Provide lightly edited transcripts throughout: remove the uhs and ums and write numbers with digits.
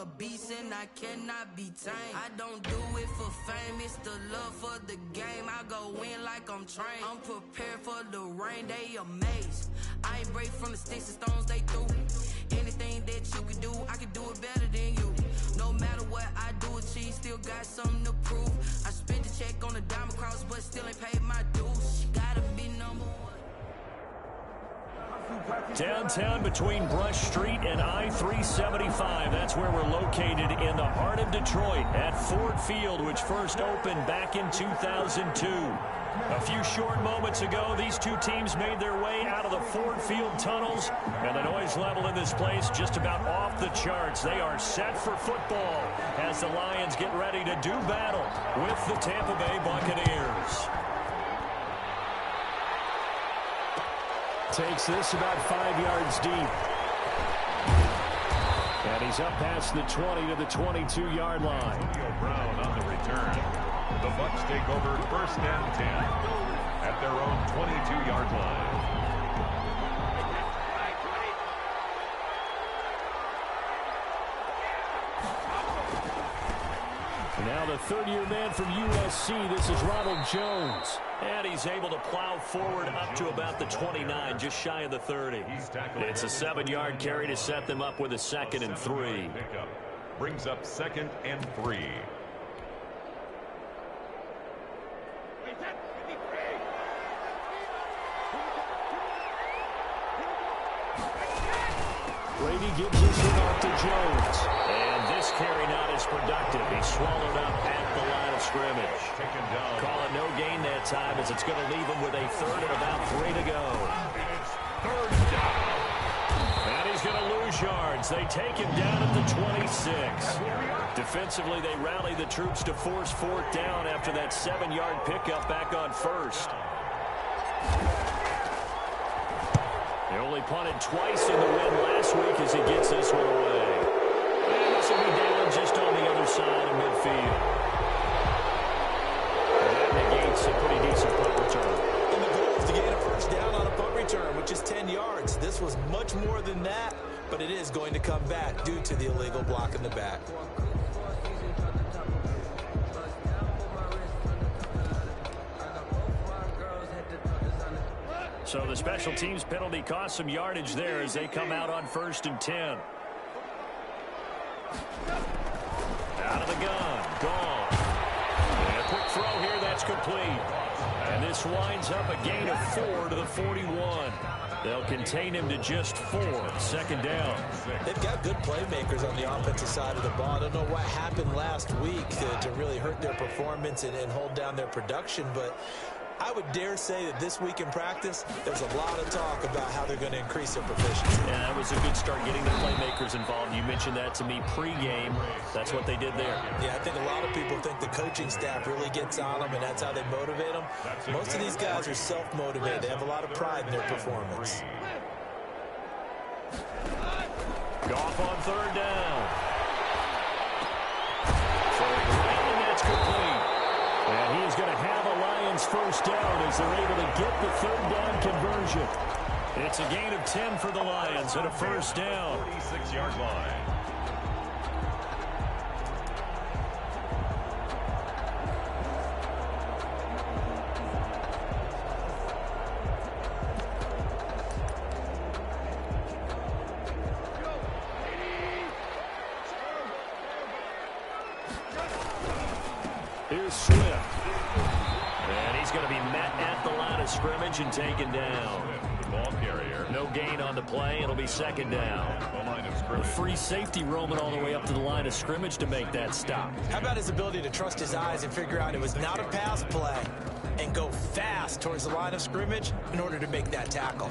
a beast and I cannot be tamed. I don't do it for fame, it's the love for the game. I go in like I'm trained. I'm prepared for the rain, they amazed. I ain't break from the sticks and stones they threw. Anything that you can do, I can do it better than you. No matter what I do, achieve, still got something to prove. I spent the check on the diamond cross, but still ain't paid my dues. Gotta be number one. Downtown between Brush Street and I-375. That's where we're located in the heart of Detroit at Ford Field, which first opened back in 2002. A few short moments ago, these two teams made their way out of the Ford Field tunnels, and the noise level in this place just about off the charts. They are set for football as the Lions get ready to do battle with the Tampa Bay Buccaneers. Takes this about 5 yards deep. And he's up past the 20 to the 22-yard line. Antonio Brown on the return. The Bucs take over 1st and 10 at their own 22-yard line. Now the third-year man from USC, this is Ronald Jones. And he's able to plow forward up to about the 29, just shy of the 30. It's a 7-yard carry to set them up with a 2nd and 3. Brings up 2nd and 3. Brady gives this one off to Jones. And this carry not as productive. He's swallowed up at the line of scrimmage. Call it no gain that time as it's going to leave him with a 3rd and about 3 to go. It's 3rd down. And he's going to lose yards. They take him down at the 26. Defensively, they rally the troops to force 4th down after that 7-yard pickup back on 1st. They only punted twice in the win last week as he gets this one away. And this will be down just on the other side of midfield. And that negates a pretty decent punt return. And the goal is to gain a 1st down on a punt return, which is 10 yards. This was much more than that, but it is going to come back due to the illegal block in the back. So the special teams penalty cost some yardage there as they come out on 1st and 10. Out of the gun. Gone. And a quick throw here. That's complete. And this winds up a gain of 4 to the 41. They'll contain him to just 4. 2nd down. They've got good playmakers on the offensive side of the ball. I don't know what happened last week to really hurt their performance and hold down their production, but I would dare say that this week in practice, there's a lot of talk about how they're going to increase their proficiency. Yeah, that was a good start getting the playmakers involved. You mentioned that to me pregame. That's what they did there. Yeah, I think a lot of people think the coaching staff really gets on them, and that's how they motivate them. Most of these guys are self-motivated. They have a lot of pride in their performance. Goff on 3rd down. And that's complete. And he is going to have a Lions 1st down as they're able to get the 3rd down conversion. It's a gain of 10 for the Lions and a 1st down. 46-yard line. Here's Swift. And he's going to be met at the line of scrimmage and taken down. The ball carrier. No gain on the play. It'll be 2nd down. A free safety roaming all the way up to the line of scrimmage to make that stop. How about his ability to trust his eyes and figure out it was not a pass play and go fast towards the line of scrimmage in order to make that tackle?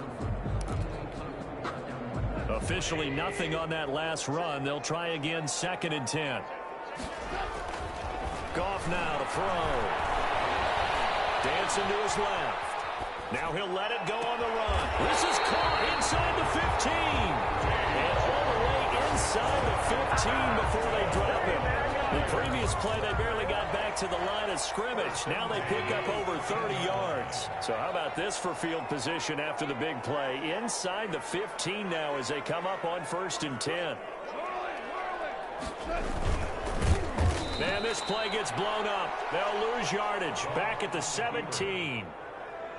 Officially nothing on that last run. They'll try again 2nd and 10. Goff now to throw. Dancing to his left. Now he'll let it go on the run. This is caught inside the 15. And all the way inside the 15 before they drop him. The previous play, they barely got back to the line of scrimmage. Now they pick up over 30 yards. So how about this for field position after the big play? Inside the 15 now as they come up on 1st and 10. And this play gets blown up. They'll lose yardage. Back at the 17.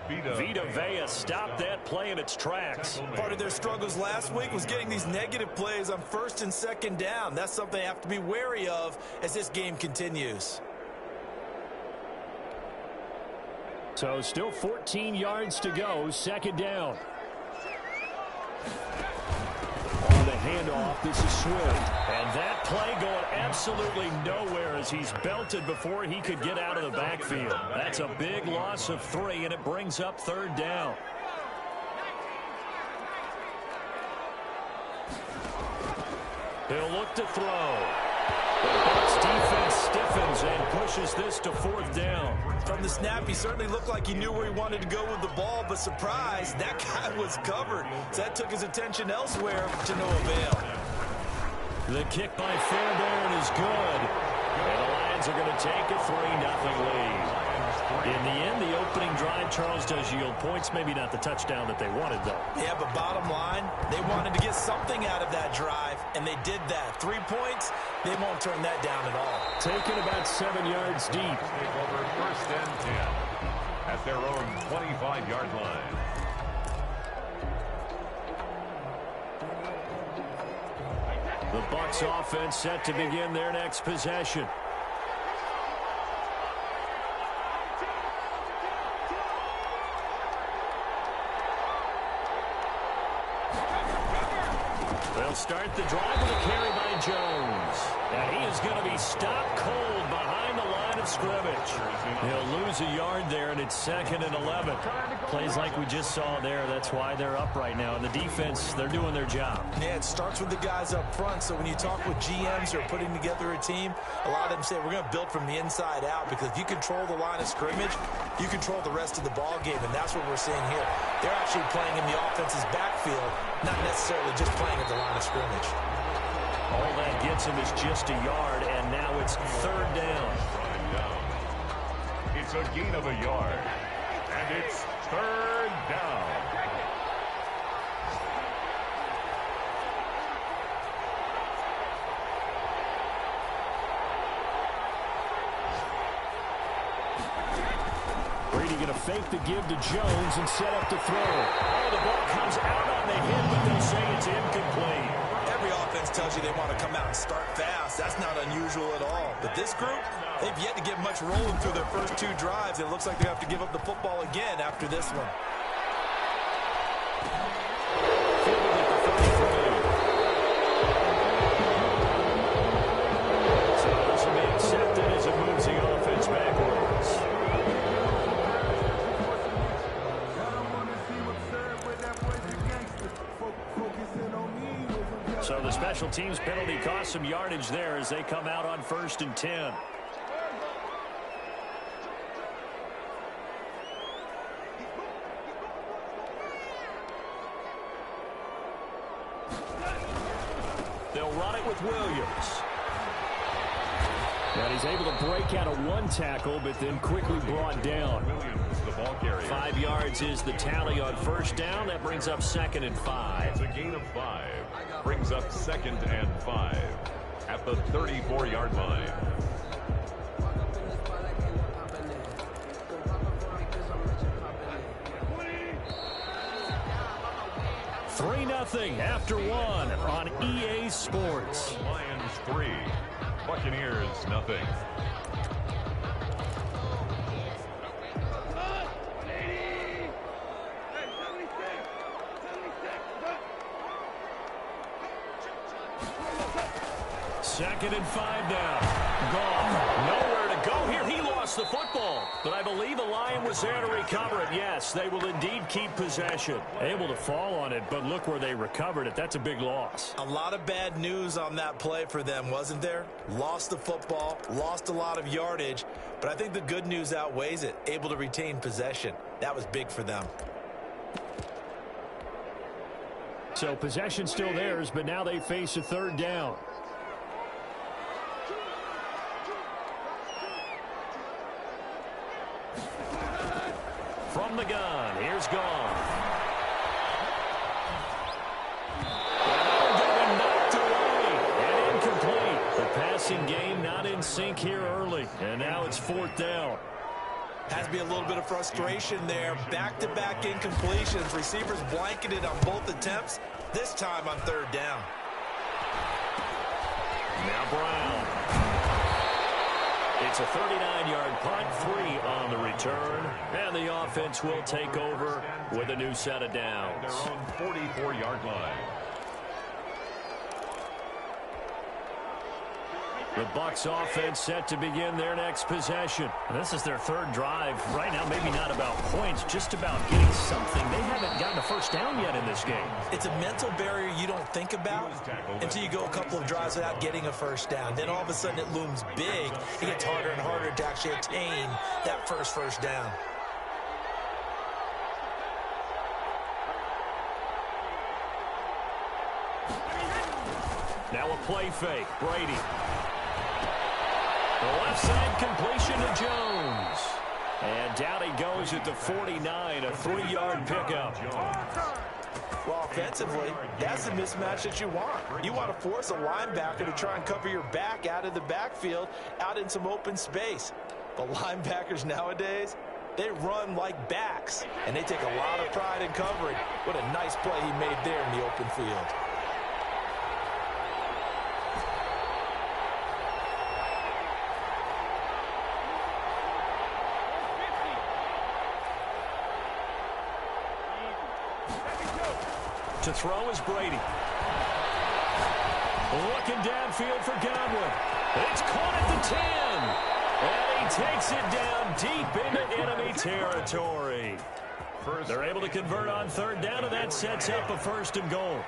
Vita Vea stopped that play in its tracks. Part of their struggles last week was getting these negative plays on 1st and 2nd down. That's something they have to be wary of as this game continues. So still 14 yards to go, 2nd down. On the handoff, this is Swift. And that play going absolutely nowhere as he's belted before he could get out of the backfield. That's a big loss of 3, and it brings up 3rd down. He'll look to throw. The Bucs defense stiffens and pushes this to 4th down. From the snap, he certainly looked like he knew where he wanted to go with the ball, but surprise, that guy was covered. So that took his attention elsewhere to no avail. The kick by Fairbairn is good. And the Lions are going to take a 3-0 lead. In the end, the opening drive, Charles, does yield points. Maybe not the touchdown that they wanted, though. Yeah, but bottom line, they wanted to get something out of that drive, and they did that. 3 points, they won't turn that down at all. Taken about 7 yards deep. Take over 1st and 10 at their own 25-yard line. The Bucs offense set to begin their next possession. They'll start the drive with a carry by Jones. And he is going to be stopped cold behind the line of scrimmage. He'll lose a yard there, and it's 2nd and 11. Plays like we just saw there. That's why they're up right now. And the defense, they're doing their job. Yeah, it starts with the guys up front. So when you talk with GMs who are putting together a team, a lot of them say we're going to build from the inside out, because if you control the line of scrimmage, you control the rest of the ball game, and that's what we're seeing here. They're actually playing in the offense's backfield, not necessarily just playing at the line of scrimmage. All that gets him is just a yard, and now it's 3rd down. It's a gain of a yard, and it's 3rd down. Brady going to fake the give to Jones and set up to throw. Oh, the ball comes out on the hit, but they'll say it's incomplete. Every offense tells you they want to come out and start fast. That's not unusual at all. But this group, they've yet to get much rolling through their first 2 drives. It looks like they have to give up the football again after this one. So this will be accepted as it moves the offense backwards. So the special teams penalty cost some yardage there as they come out on 1st and 10. They'll run it with Williams. And he's able to break out of 1 tackle, but then quickly brought down. Williams, the ball carrier. 5 yards is the tally on 1st down. That brings up 2nd and 5. It's a gain of 5. Brings up 2nd and 5 at the 34-yard line. Nothing after 1 on EA Sports. Lions 3, Buccaneers nothing. Second and 5 now. Gone. Nowhere to go here. He lost the football. But I believe a Lion was there to recover it. Yes, they will indeed keep possession. Able to fall on it, but look where they recovered it. That's a big loss. A lot of bad news on that play for them, wasn't there? Lost the football, lost a lot of yardage, but I think the good news outweighs it. Able to retain possession. That was big for them. So possession still theirs, but now they face a 3rd down. From the gun, here's Gone. Knocked away and incomplete. passing game not in sync here early, and now it's 4th down. Has to be a little bit of frustration there. Back-to-back incompletions. Receivers blanketed on both attempts, this time on 3rd down. Now Brown. It's a 39-yard punt, 3 on the return, and the offense will take over with a new set of downs. Their own 44-yard line. The Bucs offense set to begin their next possession. This is their 3rd drive. Right now, maybe not about points, just about getting something. They haven't gotten a first down yet in this game. It's a mental barrier you don't think about until you go a couple of drives without getting a first down. Then all of a sudden it looms big. It gets harder and harder to actually attain that first down. Now a play fake. Brady. The left side completion to Jones. And down he goes at the 49, a 3-yard pickup. Well, offensively, that's the mismatch that you want. You want to force a linebacker to try and cover your back out of the backfield, out in some open space. But linebackers nowadays, they run like backs, and they take a lot of pride in covering. What a nice play he made there in the open field. To throw is Brady. Looking downfield for Godwin. It's caught at the 10. And he takes it down deep into enemy territory. They're able to convert on 3rd down, and that sets up a 1st and goal.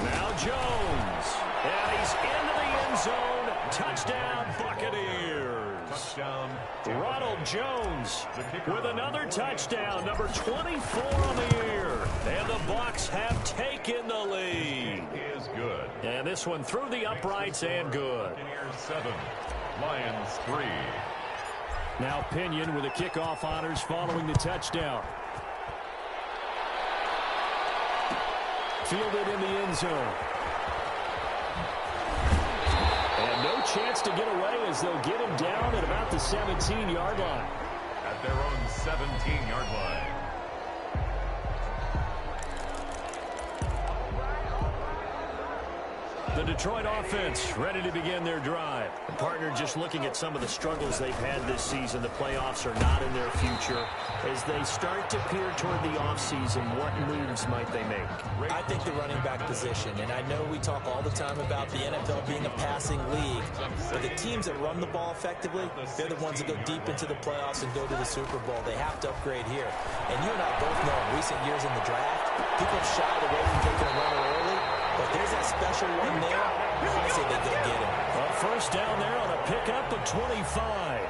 Now Jones. And he's into the end zone. Touchdown, Buccaneers. Touchdown. Ronald Jones with another touchdown, number 24 on the year. And the Bucs have taken the lead. Is good. And this one through the uprights and good. Buccaneers 7, Lions 3. Now Pinion with the kickoff honors following the touchdown. Fielded in the end zone. And no chance to get away as they'll get him down at about the 17-yard line. At their own 17-yard line. The Detroit offense ready to begin their drive. The partner just looking at some of the struggles they've had this season. The playoffs are not in their future. As they start to peer toward the offseason, what moves might they make? I think the running back position, and I know we talk all the time about the NFL being a passing league, but the teams that run the ball effectively, they're the ones that go deep into the playoffs and go to the Super Bowl. They have to upgrade here. And you and I both know in recent years in the draft, people have shied away from taking a runner early. But there's that special one there. I say they go get him. A 1st down there on a pickup of 25.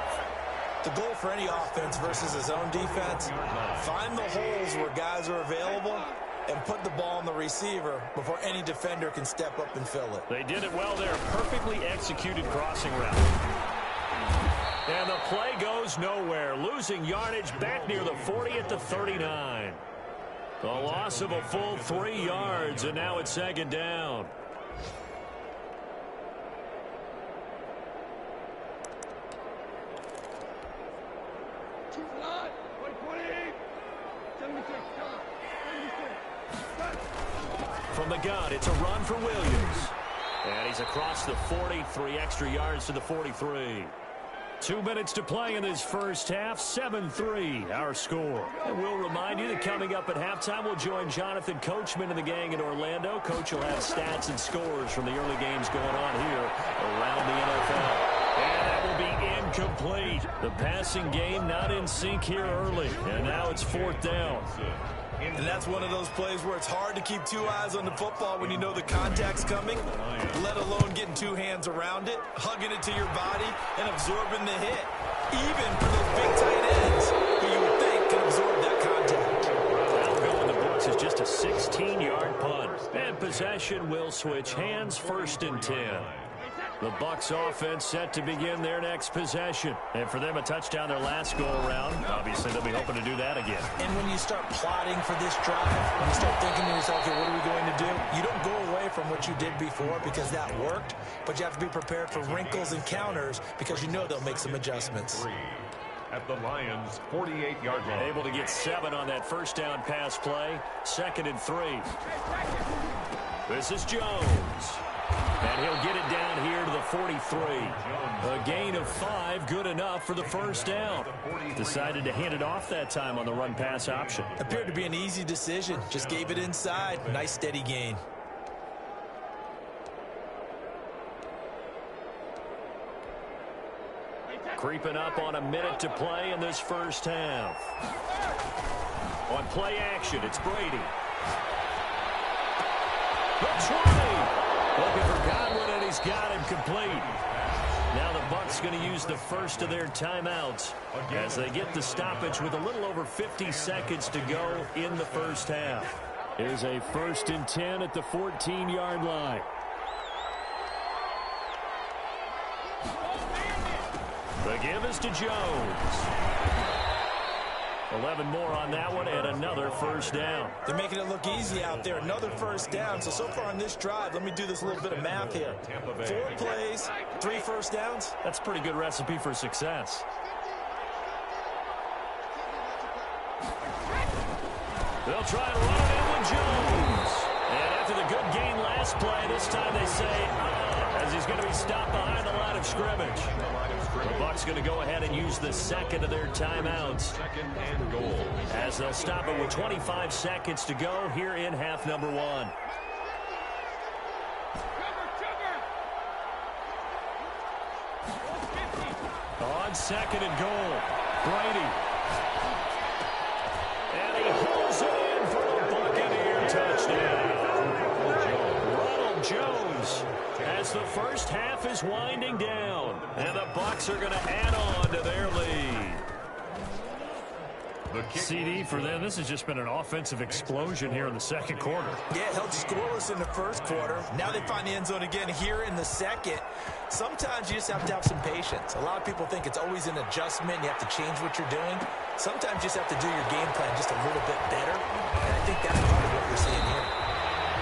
The goal for any offense versus his own defense, find the holes where guys are available and put the ball on the receiver before any defender can step up and fill it. They did it well there. Perfectly executed crossing route. And the play goes nowhere. Losing yardage back near the 40 at the 39. A loss of a full 3 yards, and now it's 2nd down. From the gun, it's a run for Williams. And he's across the 40, 3 extra yards to the 43. 2 minutes to play in this first half, 7-3 our score. And we'll remind you that coming up at halftime, we'll join Jonathan Coachman and the gang in Orlando. Coach will have stats and scores from the early games going on here around the NFL. And that will be incomplete. The passing game not in sync here early. And now it's 4th down. And that's one of those plays where it's hard to keep 2 eyes on the football when you know the contact's coming, let alone getting 2 hands around it, hugging it to your body, and absorbing the hit. Even for those big tight ends who you would think can absorb that contact. That'll go in the books as just a 16-yard punt. And possession will switch hands, 1st and 10. The Bucs offense set to begin their next possession. And for them, a touchdown their last go-around. Obviously, they'll be hoping to do that again. And when you start plotting for this drive, when you start thinking to yourself, okay, what are we going to do? You don't go away from what you did before because that worked, but you have to be prepared for wrinkles and counters because you know they'll make some adjustments. At the Lions' 48-yard line. Able to get 7 on that first down pass play. 2nd and 3. This is Jones. And he'll get it down here to the 43. A gain of 5, good enough for the first down. Decided to hand it off that time on the run-pass option. Appeared to be an easy decision. Just gave it inside. Nice steady gain. Creeping up on a minute to play in this first half. On play action, it's Brady. The try. Looking for Godwin, and he's got him complete. Now the Bucs going to use the first of their timeouts as they get the stoppage with a little over 50 seconds to go in the first half. Here's a 1st and 10 at the 14-yard line. The give is to Jones. 11 more on that one, and another first down. They're making it look easy out there. Another first down. So far on this drive, let me do this little bit of math here. 4 plays, 3 first downs. That's a pretty good recipe for success. They'll try to run it in with Jones. And after the good gain last play, this time they say, as he's going to be stopped behind the line of scrimmage. The Bucs going to go ahead and use the 2nd of their timeouts. 2nd and goal. As they'll stop it with 25 seconds to go here in half number 1. On 2nd and goal, Brady. And he holds it in for a Buccaneer touchdown. Ronald Jones, as the first half is winding down, and the Bucs are going to add on to their lead. CD for them, this has just been an offensive explosion here in the 2nd quarter. Yeah, held scoreless in the 1st quarter. Now they find the end zone again here in the 2nd. Sometimes you just have to have some patience. A lot of people think it's always an adjustment. You have to change what you're doing. Sometimes you just have to do your game plan just a little bit better. And I think that's part of what we're seeing here.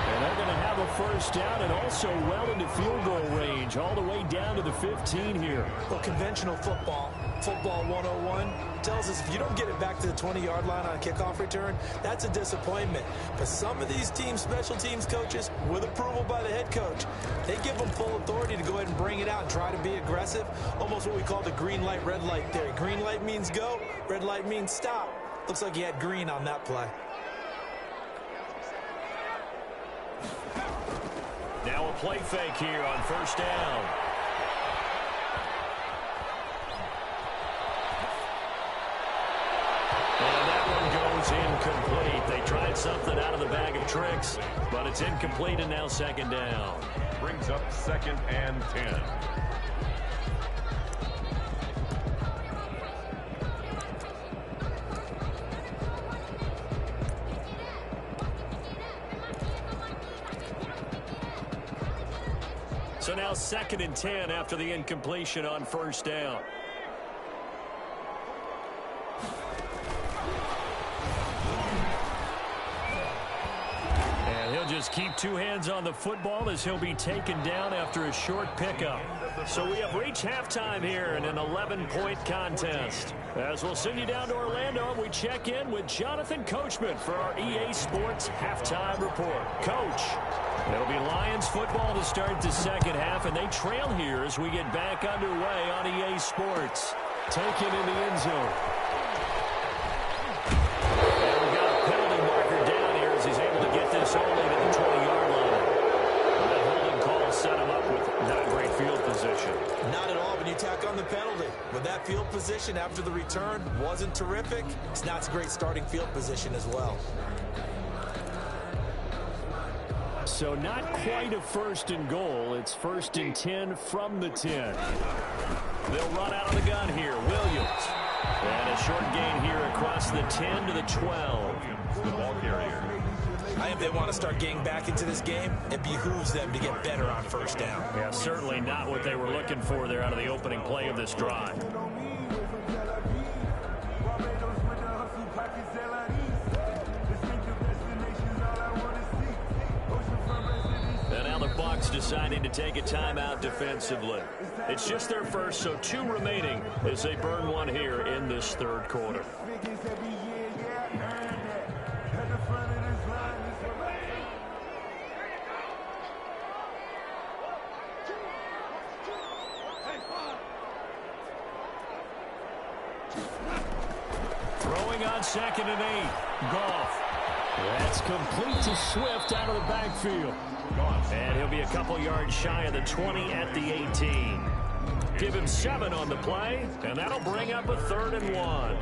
And they're going to have a first down and also well into field goal range, all the way down to the 15 here. Well, conventional football 101, tells us if you don't get it back to the 20-yard line on a kickoff return, that's a disappointment. But some of these teams, special teams coaches, with approval by the head coach, they give them full authority to go ahead and bring it out and try to be aggressive. Almost what we call the green light, red light theory. Green light means go, red light means stop. Looks like he had green on that play. Now a play fake here on first down. And that one goes incomplete. They tried something out of the bag of tricks, but it's incomplete and now 2nd down. Brings up 2nd and 10. So now 2nd and 10 after the incompletion on first down. And he'll just keep 2 hands on the football as he'll be taken down after a short pickup. So we have reached halftime here in an 11-point contest. As we'll send you down to Orlando, we check in with Jonathan Coachman for our EA Sports Halftime Report. Coach, it'll be Lions football to start the 2nd half, and they trail here as we get back underway on EA Sports. Taken in the end zone. And we got a penalty marker down here as he's able to get this only to the 20-yard line. That holding call set him up with not a great field position. Not at all when you tack on the penalty. With that field position after the return wasn't terrific. It's not a great starting field position as well. So not quite a 1st and goal. It's 1st and 10 from the 10. They'll run out of the gun here. Williams. And a short gain here across the 10 to the 12. The ball carrier. I think they want to start getting back into this game. It behooves them to get better on first down. Yeah, certainly not what they were looking for there out of the opening play of this drive. And now the Bucs deciding to take a timeout defensively. It's just their first, so 2 remaining as they burn one here in this third quarter. Throwing on 2nd and 8. Goff. That's complete to Swift out of the backfield. And he'll be a couple yards shy of the 20 at the 18. Give him 7 on the play, and that'll bring up a 3rd and 1.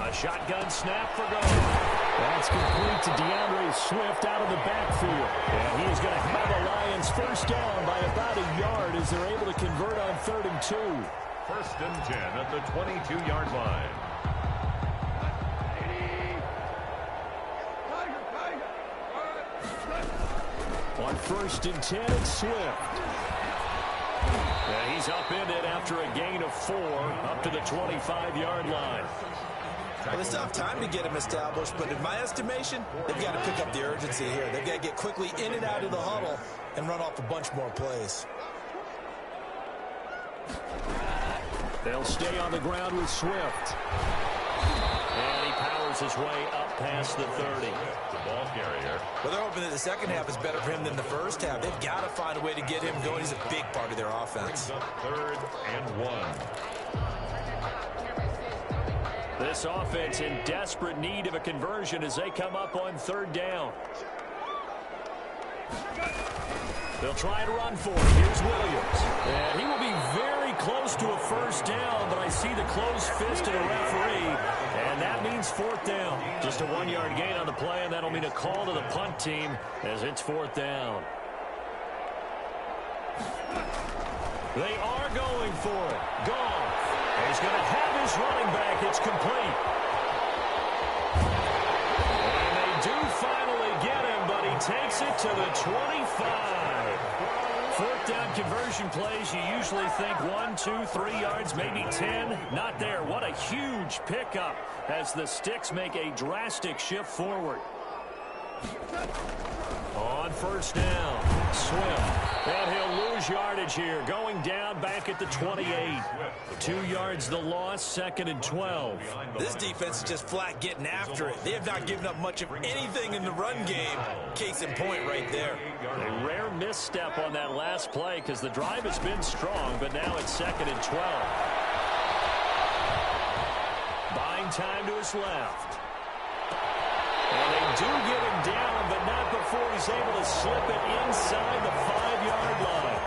A shotgun snap for Goff. That's complete to DeAndre Swift out of the backfield. And he's going to have the Lions first down by about a yard as they're able to convert on 3rd and 2. 1st and 10 at the 22-yard line. On 1st and 10, it's Swift. And he's upended after a gain of 4 up to the 25-yard line. Well, they still have time to get him established, but in my estimation, they've got to pick up the urgency here. They've got to get quickly in and out of the huddle and run off a bunch more plays. They'll stay on the ground with Swift. And he powers his way up past the 30. The ball carrier. Well, they're hoping that the second half is better for him than the first half. They've got to find a way to get him going. He's a big part of their offense. 3rd and 1. This offense in desperate need of a conversion as they come up on 3rd down. They'll try and run for it. Here's Williams. And he will be very close to a first down, but I see the closed fist of the referee, and that means 4th down. Just a 1-yard gain on the play, and that'll mean a call to the punt team as it's 4th down. They are going for it. Goff. He's going to have his running back. It's complete. And they do finally get him, but he takes it to the 25. 4th down conversion plays, you usually think 1, 2, 3 yards, maybe 10. Not there. What a huge pickup as the Sticks make a drastic shift forward. On 1st down, Swift. And he'll lose yardage here, going down back at the 28. 2 yards the loss, 2nd and 12. This defense is just flat getting after it. They have not given up much of anything in the run game. Case in point right there. A rare misstep on that last play because the drive has been strong, but now it's 2nd and 12. Buying time to his left. And they do get him down, but not before he's able to slip it inside the 5-yard line.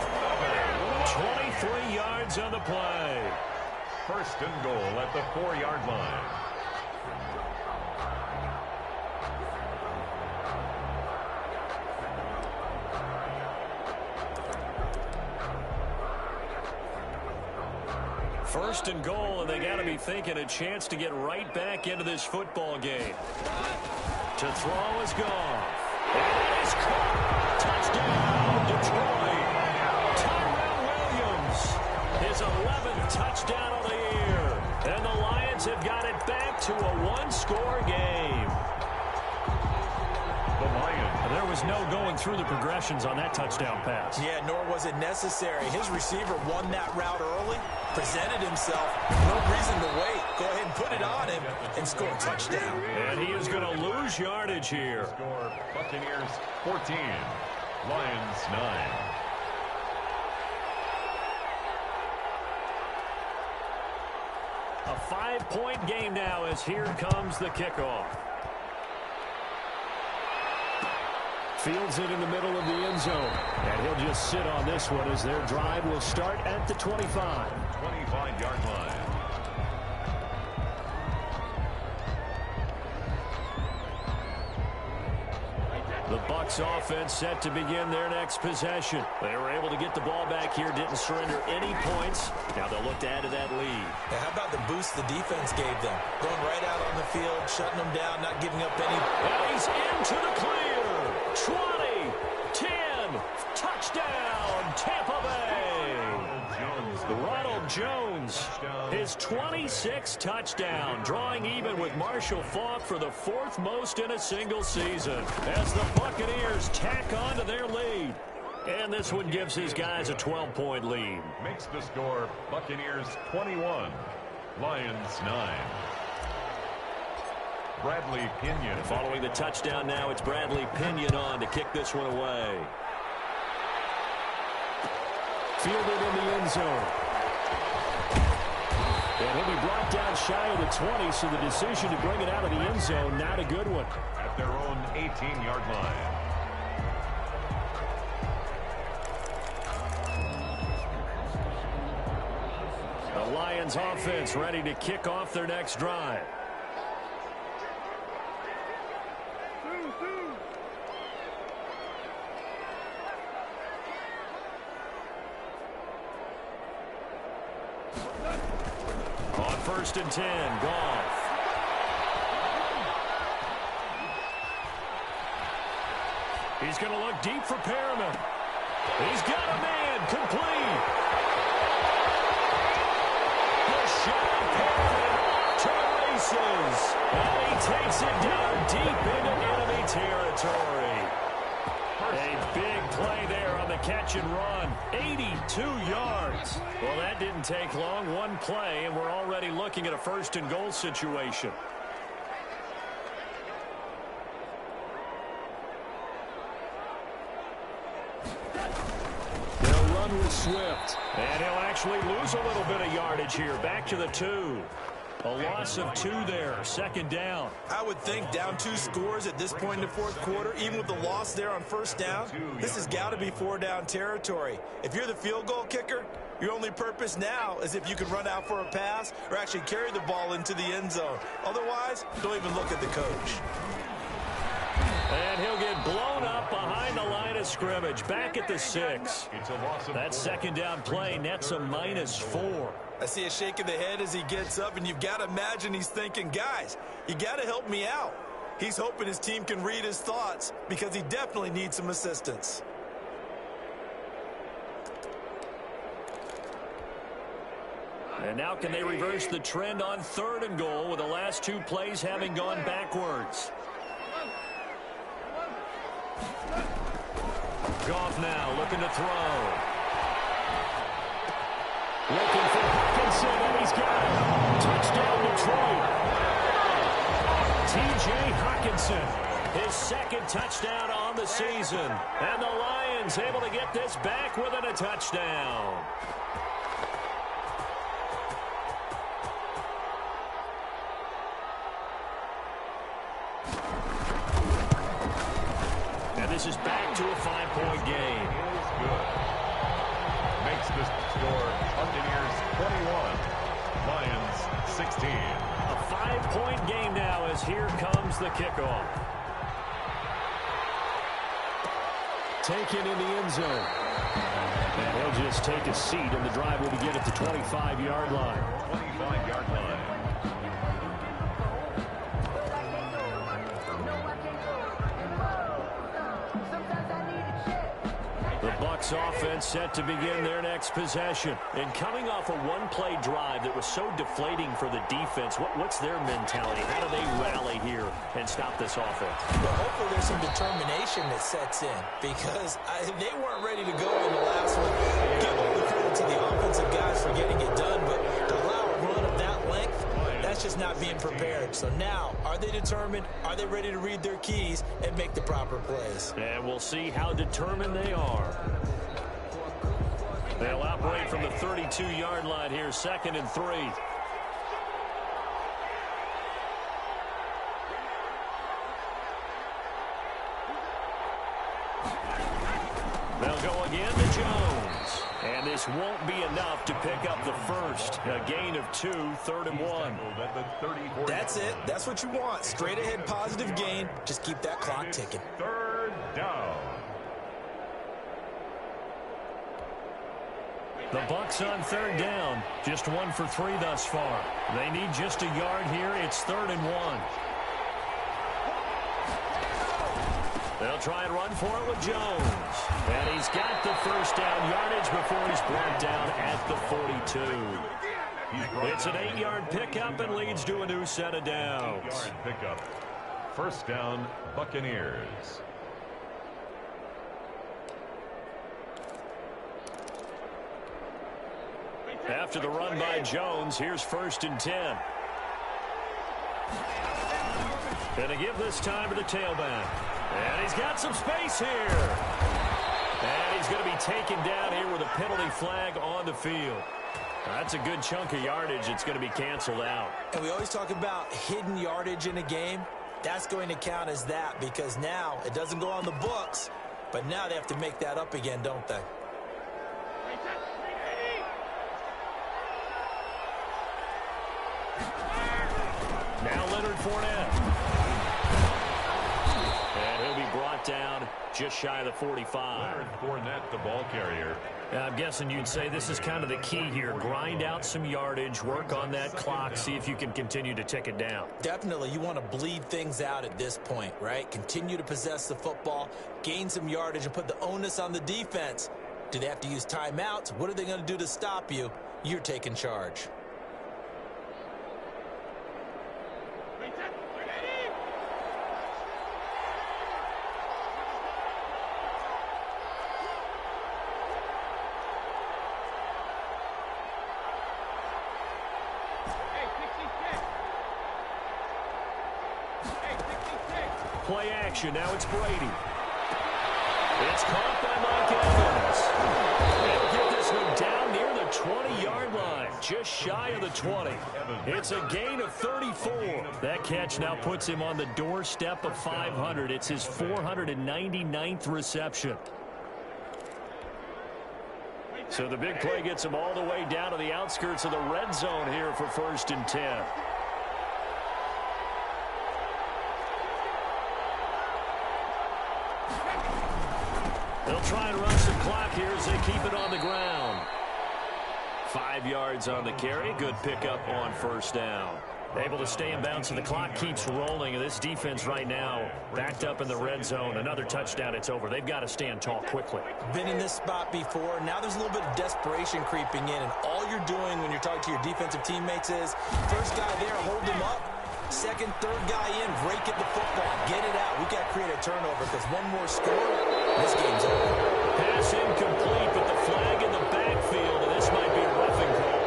23 yards on the play. 1st and goal at the 4-yard line. First and goal, and they got to be thinking a chance to get right back into this football game. To throw is Goff. And it is caught. Touchdown, Detroit. Tyrell Williams, his 11th touchdown of the year. And the Lions have got it back to a 1-score game. The Lions. There was no going through the progressions on that touchdown pass. Yeah, nor was it necessary. His receiver won that route early, presented himself. No reason to wait. Go ahead and put it on him and score a touchdown. And he is going to lose yardage here. Score Buccaneers 14, Lions 9. A 5-point game now as here comes the kickoff. Fields it in the middle of the end zone. And he'll just sit on this one as their drive will start at the 25. 25-yard line. The Bucs offense set to begin their next possession. They were able to get the ball back here, didn't surrender any points. Now they'll look to add to that lead. Now how about the boost the defense gave them? Going right out on the field, shutting them down, not giving up any. And he's into the clear. 20, 10, touchdown, Tampa Bay. Ronald Jones, his 26th touchdown, drawing even with Marshall Faulk for the 4th most in a single season as the Buccaneers tack on to their lead. And this one gives his guys a 12-point lead. Makes the score Buccaneers 21, Lions 9. Bradley Pinion. Following the touchdown now, it's Bradley Pinion on to kick this one away. Fielded in the end zone. And he'll be brought down shy of the 20, so the decision to bring it out of the end zone, not a good one. At their own 18-yard line. The Lions offense ready to kick off their next drive. On 1st and 10, Goff. He's going to look deep for Perriman. He's got a man, complete. The shot, Perriman to the races. And he takes it down deep into enemy territory. A big play there on the catch and run. 82 yards. Well, that didn't take long. One play, and we're already looking at a 1st and goal situation. They'll run with Swift. And he'll actually lose a little bit of yardage here. Back to the 2. A loss of 2 there, 2nd down. I would think down 2 scores at this point in the 4th quarter, even with the loss there on 1st down, this has got to be 4-down territory. If you're the field goal kicker, your only purpose now is if you can run out for a pass or actually carry the ball into the end zone. Otherwise, don't even look at the coach. And he'll get blown up behind the line of scrimmage. Back at the 6. That 2nd down play nets a -4. I see a shake of the head as he gets up, and you've got to imagine he's thinking, guys, you got to help me out. He's hoping his team can read his thoughts because he definitely needs some assistance. And now can they reverse the trend on 3rd and goal with the last 2 plays having gone backwards? Goff now looking to throw. Looking for Hockenson, and he's got it. Touchdown, Detroit. T.J. Hockenson, his 2nd touchdown on the season. And the Lions able to get this back within a touchdown. And this is back to a 5-point game. Good. Makes the score Buccaneers 21, Lions 16. A 5-point game now as here comes the kickoff. Taken in the end zone. And he'll just take a seat, and the drive will begin at the 25-yard line. 25-yard line. The Bucs offense set to begin their next possession. And coming off a one-play drive that was so deflating for the defense, what's their mentality? How do they rally here and stop this offense? Well, hopefully there's some determination that sets in because they weren't ready to go in the last one. Give all the credit to the offensive guys for getting it done, but to allow a run of that length, that's just not being prepared. So now, are they determined? Are they ready to read their keys and make the proper plays? And we'll see how determined they are. They'll operate from the 32-yard line here, 2nd and 3. They'll go again to Jones. And this won't be enough to pick up the first. A gain of 2, 3rd and 1. That's it. That's what you want. Straight ahead positive gain. Just keep that clock ticking. 3rd down. The Bucs on third down. Just 1 for 3 thus far. They need just a yard here. It's 3rd and 1. They'll try and run for it with Jones. And he's got the first down yardage before he's brought down at the 42. It's an 8-yard pickup and leads to a new set of downs. 8-yard pickup. First down, Buccaneers. After the run by Jones, here's 1st and 10. Going to give this time to the tailback. And he's got some space here. And he's going to be taken down here with a penalty flag on the field. That's a good chunk of yardage. It's going to be canceled out. And we always talk about hidden yardage in a game. That's going to count as that because now it doesn't go on the books, but now they have to make that up again, don't they? Now Leonard Fournette. And he'll be brought down just shy of the 45. Leonard Fournette, the ball carrier. I'm guessing you'd say this is kind of the key here. Grind out some yardage, work on that clock, see if you can continue to tick it down. Definitely. You want to bleed things out at this point, right? Continue to possess the football, gain some yardage, and put the onus on the defense. Do they have to use timeouts? What are they going to do to stop you? You're taking charge. Play action. Now it's Brady. It's caught by Mike Evans. They'll get this one down near the 20-yard line, just shy of the 20. It's a gain of 34. That catch now puts him on the doorstep of 500. It's his 499th reception. So the big play gets him all the way down to the outskirts of the red zone here for 1st and 10. They'll try and run some clock here as they keep it on the ground. 5 yards on the carry. Good pickup on 1st down. Able to stay in bounds, and the clock keeps rolling. And this defense right now backed up in the red zone. Another touchdown, it's over. They've got to stand tall quickly. Been in this spot before. Now there's a little bit of desperation creeping in. And all you're doing when you're talking to your defensive teammates is, first guy there, hold him up. Second, third guy in, break at the football. Get it out. We got to create a turnover because one more score, this game's over. Pass incomplete, but the flag in the backfield, and this might be a roughing call.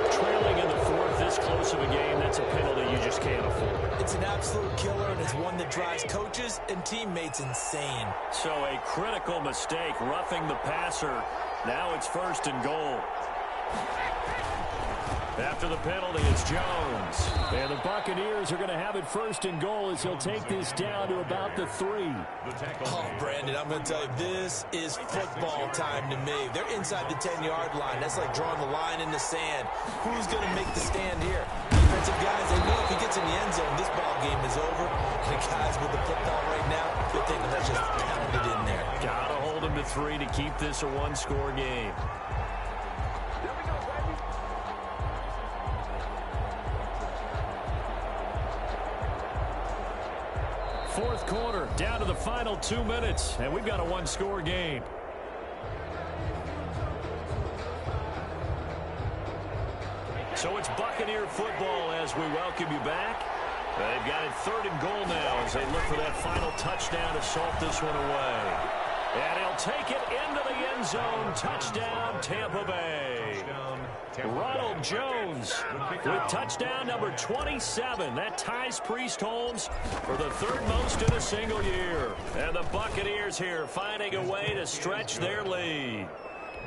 Trailing in the 4th, this close of a game, that's a penalty you just can't afford. It's an absolute killer, and it's one that drives coaches and teammates insane. So a critical mistake, roughing the passer. Now it's 1st and goal. After the penalty, it's Jones. And the Buccaneers are going to have it 1st and goal as he'll take this down to about the 3. Oh, Brandon, I'm going to tell you, this is football time to me. They're inside the 10-yard line. That's like drawing the line in the sand. Who's going to make the stand here? Defensive guys, they know if he gets in the end zone, this ball game is over. And the guys with the football right now, they're thinking that's just pounded in there. Got to hold him to 3 to keep this a one-score game. Fourth quarter, down to the final 2 minutes, and we've got a one-score game. So it's Buccaneer football as we welcome you back. They've got it 3rd and goal now as they look for that final touchdown to salt this one away. And he'll take it into the end zone. Touchdown, Tampa Bay. Ronald Jones with touchdown number 27. That ties Priest Holmes for the 3rd most in a single year. And the Buccaneers here finding a way to stretch their lead.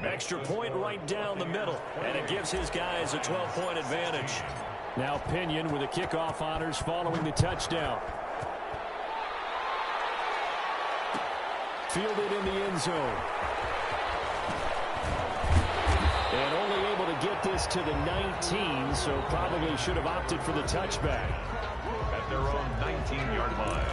Extra point right down the middle, and it gives his guys a 12-point advantage. Now Pinion with the kickoff honors following the touchdown. Fielded in the end zone. And only able to get this to the 19, so probably should have opted for the touchback. At their own 19-yard line.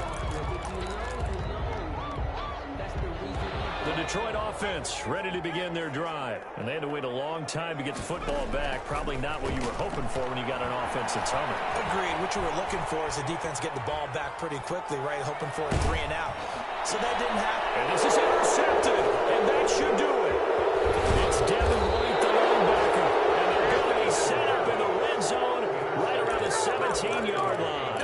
The Detroit offense ready to begin their drive. And they had to wait a long time to get the football back. Probably not what you were hoping for when you got an offense that's humming. Agreed. What you were looking for is the defense getting the ball back pretty quickly, right? Hoping for a 3 and out. So that didn't happen. And this is intercepted. And that should do it. It's Devin White, the linebacker. And they're going to be set up in the red zone right around the 17-yard line.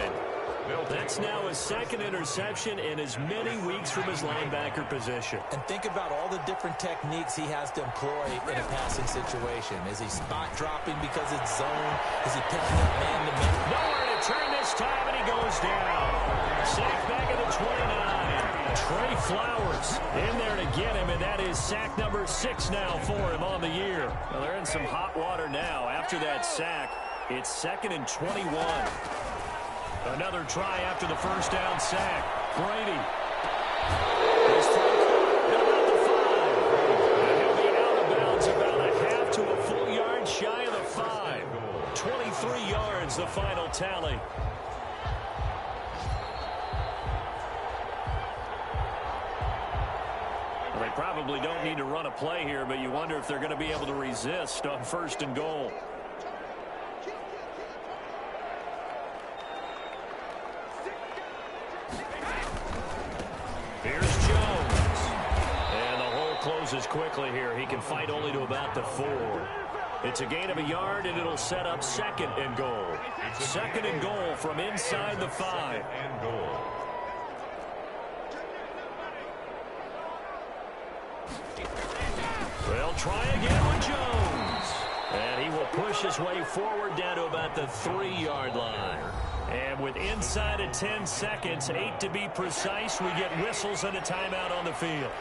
That's now his second interception in as many weeks from his linebacker position. And think about all the different techniques he has to employ in a passing situation. Is he spot dropping because it's zone? Is he picking up man-to-man? Nowhere to turn this time, and he goes down. Sack back at the 29. Trey Flowers in there to get him, and that is sack number 6 now for him on the year. Well, they're in some hot water now. After that sack, it's 2nd and 21. Another try after the first down sack. Brady. He's at about the 5. And he'll be out of bounds about a half to a full yard shy of the 5. 23 yards, the final tally. Well, they probably don't need to run a play here, but you wonder if they're going to be able to resist on 1st and goal. Here's Jones. And the hole closes quickly here. He can fight only to about the 4. It's a gain of a yard, and it'll set up 2nd and goal. 2nd and goal from inside the 5. And goal. They'll try again with Jones. And he will push his way forward down to about the 3-yard line. And with inside of 10 seconds, 8 to be precise, we get whistles and a timeout on the field.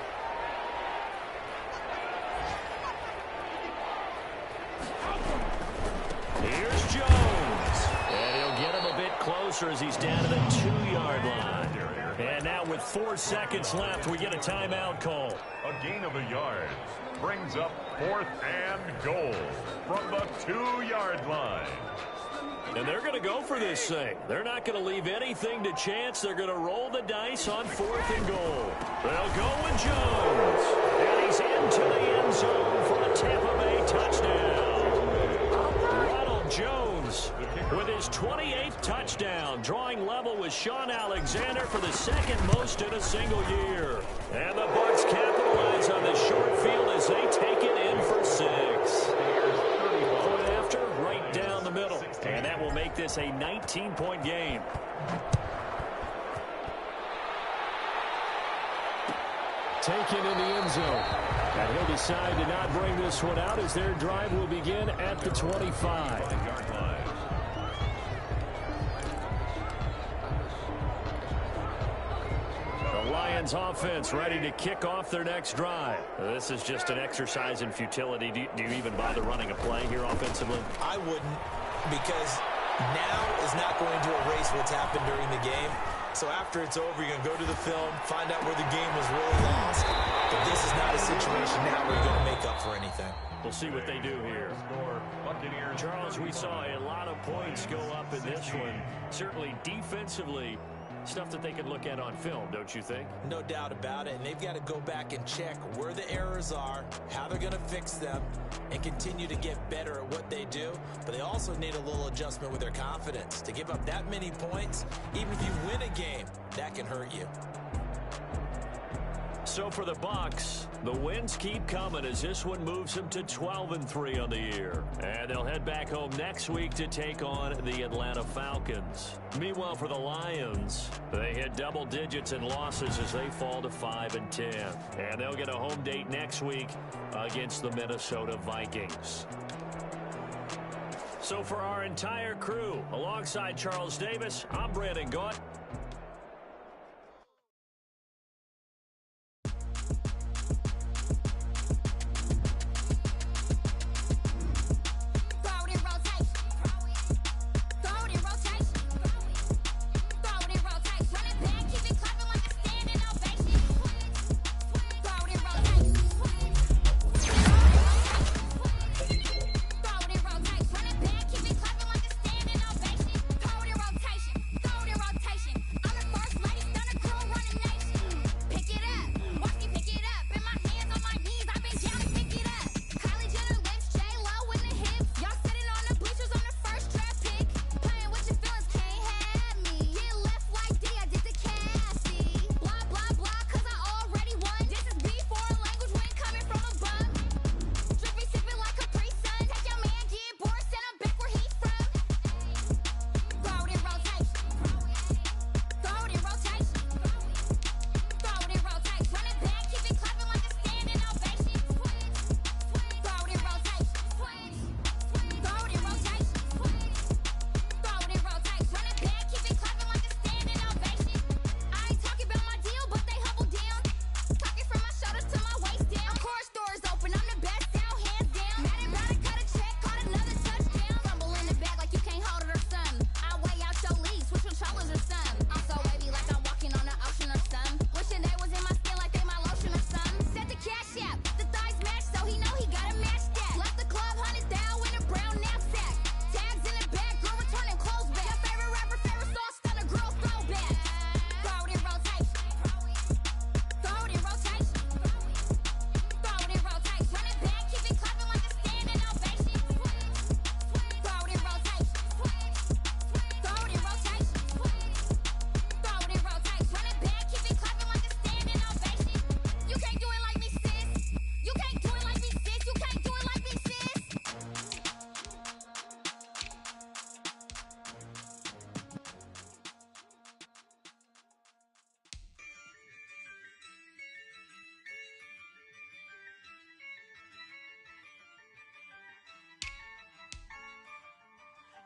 Here's Jones. And he'll get him a bit closer as he's down to the 2-yard line. And now with 4 seconds left, we get a timeout call. A gain of a yard brings up 4th and goal from the 2-yard line. And they're going to go for this thing. They're not going to leave anything to chance. They're going to roll the dice on 4th and goal. They'll go with Jones. And he's into the end zone for a Tampa Bay touchdown. Ronald Jones with his 28th touchdown, drawing level with Sean Alexander for the 2nd most in a single year. And the Bucs capitalize on the short field as they take it in for 6. Point after, right down the middle. And that will make this a 19-point game. Taken in the end zone. And he'll decide to not bring this one out as their drive will begin at the 25. The Lions offense ready to kick off their next drive. This is just an exercise in futility. Do you even bother running a play here offensively? I wouldn't, because now is not going to erase what's happened during the game. So after it's over, you're going to go to the film, find out where the game was really lost. But this is not a situation now where you're going to make up for anything. We'll see what they do here. Charles, we saw a lot of points go up in this one. Certainly defensively, stuff that they can look at on film, don't you think? No doubt about it. And they've got to go back and check where the errors are, how they're going to fix them, and continue to get better at what they do. But they also need a little adjustment with their confidence. To give up that many points, even if you win a game, that can hurt you. So for the Bucs, the wins keep coming as this one moves them to 12-3 on the year. And they'll head back home next week to take on the Atlanta Falcons. Meanwhile, for the Lions, they hit double digits in losses as they fall to 5-10. And they'll get a home date next week against the Minnesota Vikings. So for our entire crew, alongside Charles Davis, I'm Brandon Gault.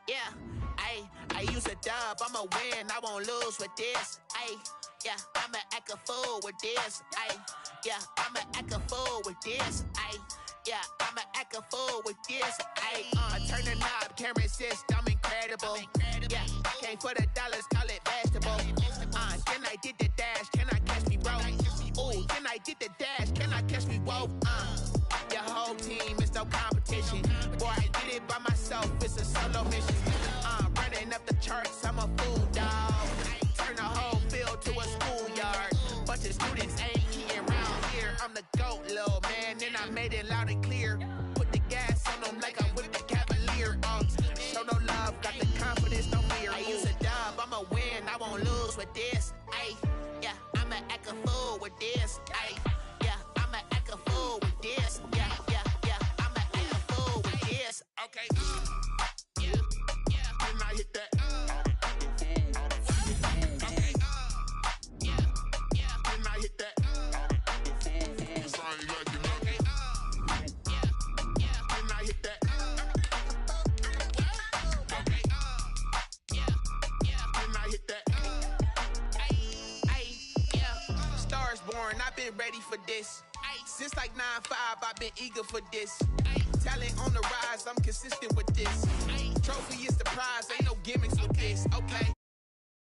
Yeah, I use a dub, I'ma win, I won't lose with this. Yeah, I'ma act a fool with this. Yeah, I'ma act a fool with this. Yeah, I'ma act a fool with this. Turn the knob, can't resist, I'm incredible. Yeah, came for the dollars, call it vegetable. Then I did the dash, can I catch me, bro? Ooh, then I did the dash, can I catch me, whoa? Your whole team is no competition. Boy, I did it by myself, it's a solo mission. Running up the charts, I'm a fool, dog. Turn the whole field to a schoolyard. Bunch of students ain't eating round here. I'm the GOAT, little man, and I made it loud and clear. Put the gas on them like I'm with the Cavalier. Show no love, got the confidence, no fear. I use a dub, I'ma win, I won't lose with this. Yeah, I'ma act a fool with this. Yeah, I'ma act a fool with this. Yeah, I'ma act a fool with this. Okay. Can I hit that? Okay. Can I hit that? Sorry, like you know. Okay. Can I hit that? Okay. Can I hit that? Stars born, I've been ready for this. Since like 9-5, I've been eager for this. Talent on the rise, I'm consistent with this. Trophy is the prize, ain't no gimmicks with this. Okay,